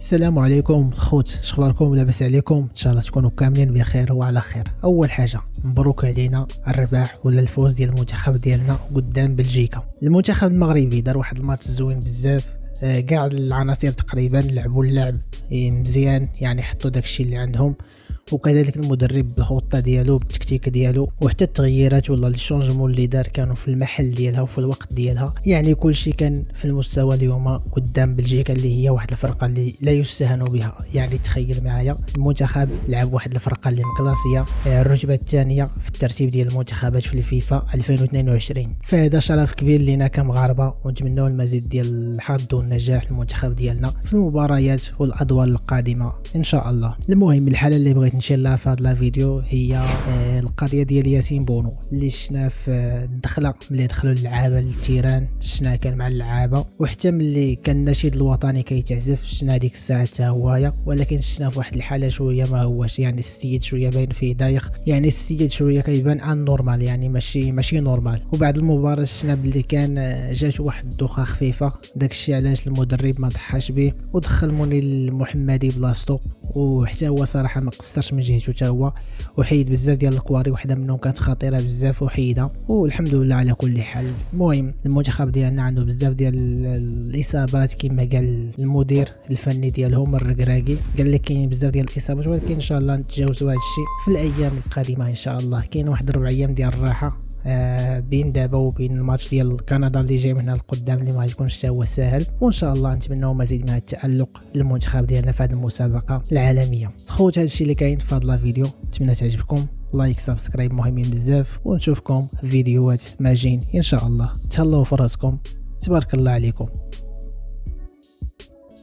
السلام عليكم خوت، شخباركم؟ لاباس عليكم؟ ان شاء الله تكونوا كاملين بخير وعلى خير. اول حاجه مبروك علينا الرباح ولا الفوز ديال المنتخب ديالنا قدام بلجيكا. المنتخب المغربي دار واحد الماتش زوين بزاف، كاع العناصر تقريبا لعبوا اللعب مزيان، يعني حطوا داكشي اللي عندهم، وكذلك المدرب بالخطه ديالو بالتكتيك ديالو، وحتى التغييرات ولا الشونجمون اللي دار كانوا في المحل ديالها وفي الوقت ديالها. يعني كل شيء كان في المستوى اليوم قدام بلجيكا اللي هي واحد الفرقه اللي لا يستهان بها. يعني تخيل معايا المنتخب لعب واحد الفرقه اللي مكلاسيه الرتبه الثانيه في الترتيب ديال المنتخبات في الفيفا 2022، فهذا شرف كبير لنا كمغاربه، ونتمنوا المزيد ديال الحظ والنجاح للمنتخب ديالنا في المباريات والادوار القادمه ان شاء الله. المهم الحاله اللي بغيت نشير لها في هذا الفيديو هي القضيه ديال ياسين بونو اللي شفنا في الدخله ملي دخلوا اللعابه للتيران، شفنا كان مع اللعابه، وحتى ملي كان النشيد الوطني كيتعزف شفنا ديك الساعه حتى هوايا، ولكن شفنا في واحد الحاله شويه ما هواش، يعني السيد شويه باين فيه دايخ، يعني السيد شويه كيبان ان نورمال، يعني ماشي نورمال. وبعد المباراه شفنا باللي كان جات واحد الدوخه خفيفه، داكشي علاش المدرب ما ضحاش به ودخل منير المحمدي بلاصتو، وحتى هو صراحه ما قصرش من جهته حتى هو، وحيد بزاف ديال الكواري، وحده منهم كانت خطيره بزاف وحيده، والحمد لله على كل حال. المهم المنتخب ديالنا عنده بزاف ديال الاصابات كما قال المدير الفني ديالهم الركراكي، قال لك كاين بزاف ديال الاصابات، ولكن ان شاء الله نتجاوزوا هذا الشيء في الايام القادمه ان شاء الله. كاين واحد 4 ايام ديال الراحه بين دابا وبين الماتش ديال كندا اللي جاي من هنا القدام اللي ما غيكونش حتى هو ساهل، وان شاء الله نتمنوا مزيد من التالق للمنتخب ديالنا في هذه المسابقه العالميه. خوت هذا الشيء اللي كاين في هذا الفيديو، نتمنى تعجبكم. لايك سبسكرايب مهمين بزاف، ونشوفكم فيديوهات ماجين ان شاء الله. تهلاو في راسكم، تبارك الله عليكم.